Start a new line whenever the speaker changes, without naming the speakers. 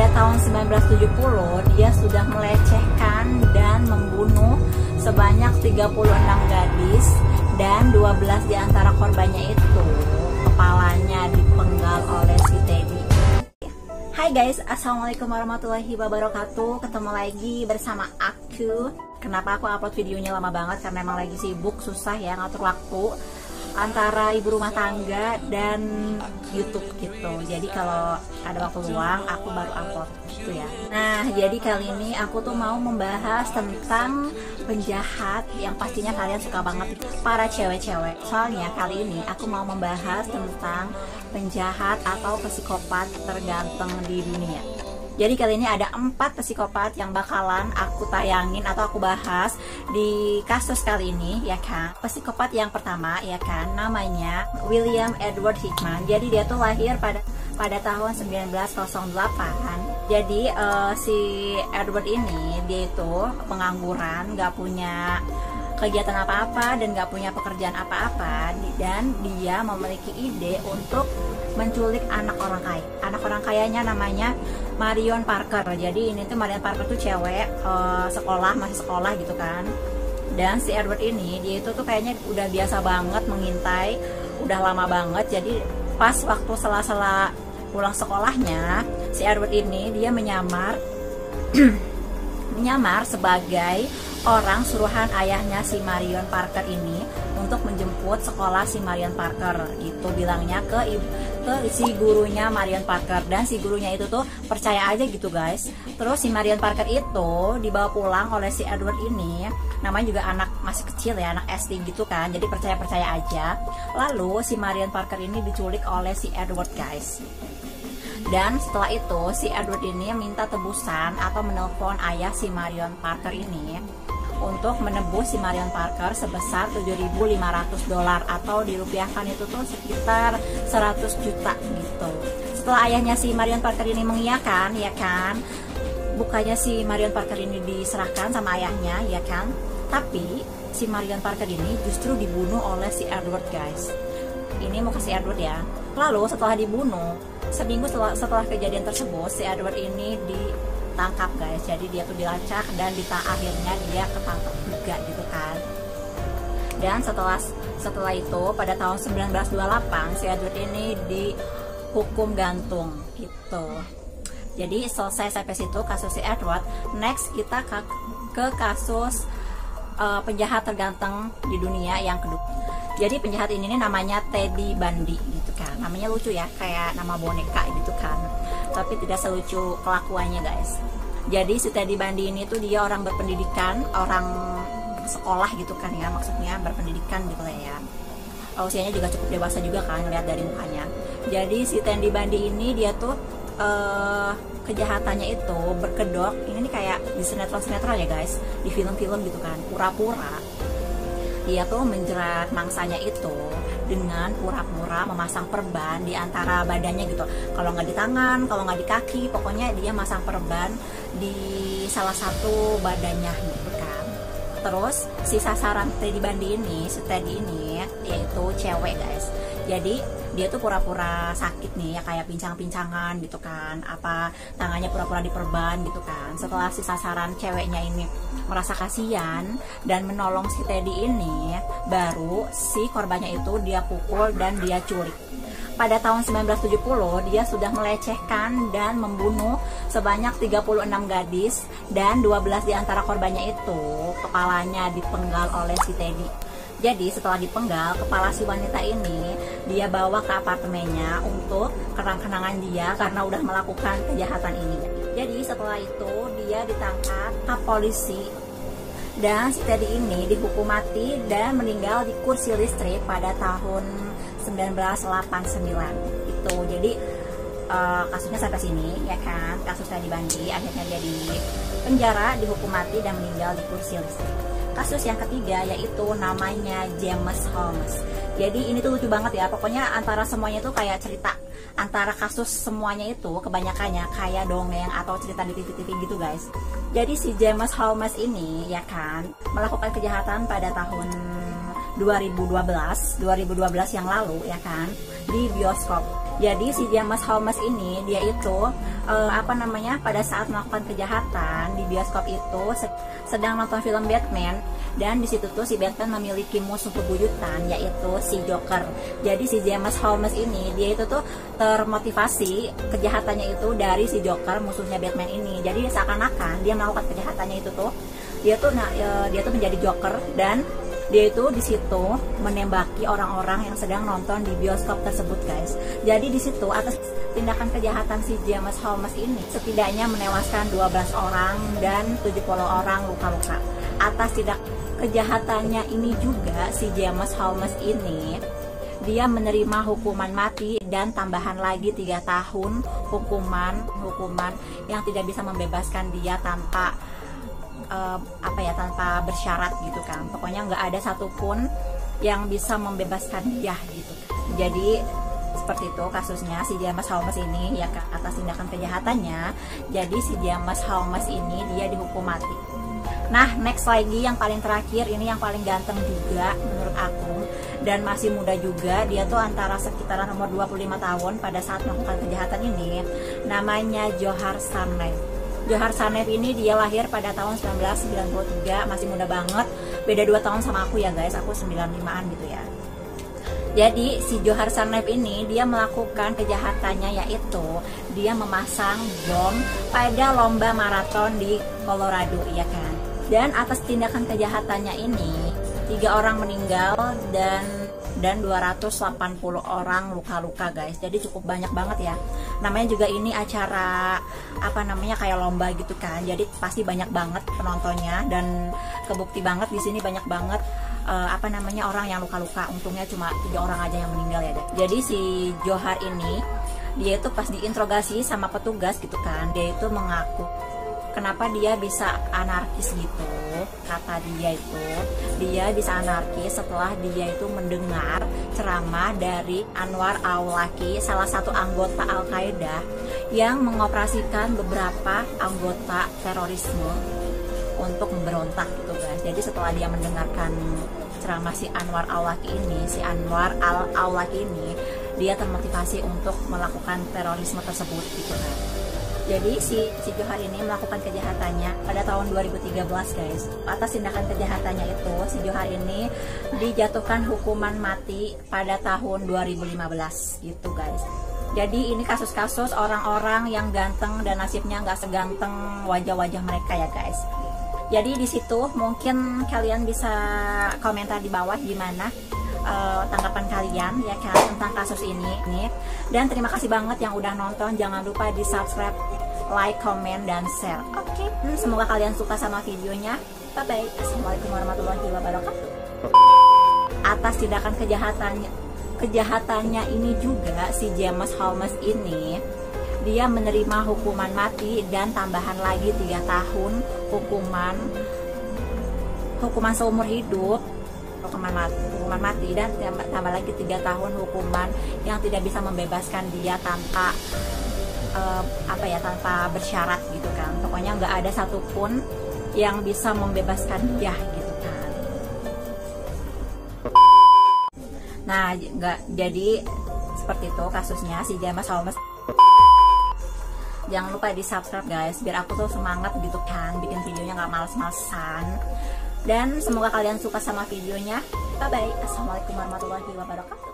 pada tahun 1970 dia sudah melecehkan dan membunuh sebanyak 36 gadis dan 12 di antara korbannya itu kepalanya dipenggal oleh si Teddy. Hai guys, assalamualaikum warahmatullahi wabarakatuh. Ketemu lagi bersama aku. Kenapa aku upload videonya lama banget? Karena emang lagi sibuk, susah ya ngatur waktu antara ibu rumah tangga dan YouTube gitu. Jadi kalau ada waktu luang aku baru upload gitu ya. Nah, jadi kali ini aku tuh mau membahas tentang penjahat yang pastinya kalian suka banget, para cewek-cewek. Soalnya kali ini aku mau membahas tentang penjahat atau psikopat terganteng di dunia. Jadi kali ini ada 4 psikopat yang bakalan aku tayangin atau aku bahas di kasus kali ini, ya kan. Psikopat yang pertama, ya kan, namanya William Edward Hickman. Jadi dia tuh lahir pada tahun 1908. Jadi si Edward ini dia itu pengangguran, nggak punya kegiatan apa-apa dan nggak punya pekerjaan apa-apa, dan dia memiliki ide untuk menculik anak orang kaya. Anak orang kayanya namanya Marion Parker. Jadi ini tuh Marion Parker tuh cewek, masih sekolah gitu kan. Dan si Edward ini dia itu tuh kayaknya udah biasa banget mengintai, udah lama banget. Jadi pas waktu sela-sela pulang sekolahnya, si Edward ini dia menyamar sebagai orang suruhan ayahnya si Marion Parker ini untuk menjemput sekolah si Marion Parker, gitu bilangnya ke si gurunya Marion Parker. Dan si gurunya itu tuh percaya aja gitu guys. Terus si Marion Parker itu dibawa pulang oleh si Edward ini, namanya juga anak masih kecil ya, anak SD gitu kan, jadi percaya-percaya aja. Lalu si Marion Parker ini diculik oleh si Edward guys. Dan setelah itu si Edward ini minta tebusan atau menelpon ayah si Marion Parker ini untuk menebus si Marion Parker sebesar $7.500 atau dirupiahkan itu tuh sekitar 100 juta gitu. Setelah ayahnya si Marion Parker ini mengiyakan, ya kan, bukannya si Marion Parker ini diserahkan sama ayahnya, ya kan, tapi si Marion Parker ini justru dibunuh oleh si Edward guys. Ini mau ke si Edward ya. Lalu setelah dibunuh, seminggu setelah kejadian tersebut, si Edward ini ditangkap guys. Jadi dia tuh dilacak dan akhirnya dia ketangkap juga gitu kan. Dan setelah itu pada tahun 1928 si Edward ini dihukum gantung gitu. Jadi selesai sampai situ kasus si Edward. Next kita ke kasus penjahat terganteng di dunia yang kedua. Jadi penjahat ini namanya Teddy Bundy gitu kan. Namanya lucu ya, kayak nama boneka gitu kan. Tapi tidak selucu kelakuannya guys. Jadi si Teddy Bundy ini tuh dia orang berpendidikan, orang sekolah gitu kan ya, maksudnya berpendidikan gitu lah ya. Usianya juga cukup dewasa juga kan, ngeliat dari mukanya. Jadi si Teddy Bundy ini dia tuh kejahatannya itu berkedok. Ini nih kayak di sinetron-sinetron ya guys, di film-film gitu kan. Pura-pura dia tuh menjerat mangsanya itu dengan pura-pura memasang perban di antara badannya gitu. Kalau nggak di tangan, kalau nggak di kaki, pokoknya dia masang perban di salah satu badannya gitu kan. Terus si sasaran Teddy Bundy ini, si Teddy ini yaitu cewek guys. Jadi dia tuh pura-pura sakit nih ya, kayak pincang-pincangan gitu kan, apa tangannya pura-pura diperban gitu kan. Setelah si sasaran ceweknya ini merasa kasihan dan menolong si Teddy ini, baru si korbannya itu dia pukul dan dia culik. Pada tahun 1970 dia sudah melecehkan dan membunuh sebanyak 36 gadis dan 12 di antara korbannya itu kepalanya dipenggal oleh si Teddy. Jadi setelah dipenggal, kepala si wanita ini dia bawa ke apartemennya untuk kenang-kenangan dia karena udah melakukan kejahatan ini. Jadi setelah itu dia ditangkap ke polisi dan si Teddy ini dihukum mati dan meninggal di kursi listrik pada tahun 1989 itu. Jadi kasusnya sampai sini ya kan, kasus Teddy Bundy. Akhirnya dia di penjara, dihukum mati dan meninggal di kursi listrik. Kasus yang ketiga yaitu namanya James Holmes. Jadi ini tuh lucu banget ya, pokoknya antara semuanya tuh kayak cerita, antara kasus semuanya itu kebanyakannya kayak dongeng atau cerita di TV-TV gitu guys. Jadi si James Holmes ini ya kan melakukan kejahatan pada tahun 2012 yang lalu ya kan, di bioskop. Jadi si James Holmes ini dia itu pada saat melakukan kejahatan di bioskop itu sedang nonton film Batman, dan di situ tuh si Batman memiliki musuh bebuyutan yaitu si Joker. Jadi si James Holmes ini dia itu tuh termotivasi kejahatannya itu dari si Joker, musuhnya Batman ini. Jadi seakan-akan dia melakukan kejahatannya itu tuh dia tuh menjadi Joker, dan dia itu di situ menembaki orang-orang yang sedang nonton di bioskop tersebut, guys. Jadi di situ atas tindakan kejahatan si James Holmes ini setidaknya menewaskan 12 orang dan 70 orang luka-luka. Atas tindak kejahatannya ini juga si James Holmes ini dia menerima hukuman mati dan tambahan lagi 3 tahun hukuman yang tidak bisa membebaskan dia tanpa tanpa bersyarat gitu kan. Pokoknya nggak ada satupun yang bisa membebaskan dia gitu. Jadi seperti itu kasusnya si James Holmes ini ya, atas tindakan kejahatannya. Jadi si James Holmes ini dia dihukum mati. Nah, next lagi yang paling terakhir ini yang paling ganteng juga menurut aku dan masih muda juga. Dia tuh antara sekitaran umur 25 tahun pada saat melakukan kejahatan ini. Namanya Johar Tsarnaev. Johar Tsarnaev ini dia lahir pada tahun 1993, masih muda banget, beda 2 tahun sama aku ya guys, aku 95an gitu ya. Jadi si Johar Tsarnaev ini dia melakukan kejahatannya yaitu dia memasang bom pada lomba maraton di Colorado ya kan. Dan atas tindakan kejahatannya ini 3 orang meninggal dan 280 orang luka-luka guys. Jadi cukup banyak banget ya. Namanya juga ini acara kayak lomba gitu kan. Jadi pasti banyak banget penontonnya, dan kebukti banget di sini banyak banget orang yang luka-luka. Untungnya cuma 3 orang aja yang meninggal ya guys. Jadi si Johar ini dia itu pas diinterogasi sama petugas gitu kan, dia itu mengaku kenapa dia bisa anarkis gitu. Kata dia itu dia bisa anarkis setelah dia itu mendengar ceramah dari Anwar al-Awlaki, salah satu anggota Al-Qaeda yang mengoperasikan beberapa anggota terorisme untuk memberontak gitu guys. Jadi setelah dia mendengarkan ceramah si Anwar al-Awlaki ini dia termotivasi untuk melakukan terorisme tersebut gitu kan. Jadi si Johar ini melakukan kejahatannya pada tahun 2013 guys. Atas tindakan kejahatannya itu si Johar ini dijatuhkan hukuman mati pada tahun 2015 gitu guys. Jadi ini kasus-kasus orang-orang yang ganteng dan nasibnya nggak seganteng wajah-wajah mereka ya guys. Jadi di situ mungkin kalian bisa komentar di bawah gimana tanggapan kalian ya kan tentang kasus ini. Dan terima kasih banget yang udah nonton. Jangan lupa di subscribe, like, comment, dan share. Oke, semoga kalian suka sama videonya. Bye bye. Assalamualaikum warahmatullahi wabarakatuh. Atas tindakan kejahatannya ini juga si James Holmes ini dia menerima hukuman mati dan tambahan lagi 3 tahun hukuman seumur hidup, hukuman mati dan tambah lagi 3 tahun hukuman yang tidak bisa membebaskan dia tanpa tanpa bersyarat gitu kan. Pokoknya nggak ada satupun yang bisa membebaskan dia gitu kan. Nah, jadi seperti itu kasusnya si James Holmes. Jangan lupa di subscribe guys, biar aku tuh semangat gitu kan bikin videonya nggak males-malesan. Dan semoga kalian suka sama videonya. Bye bye. Assalamualaikum warahmatullahi wabarakatuh.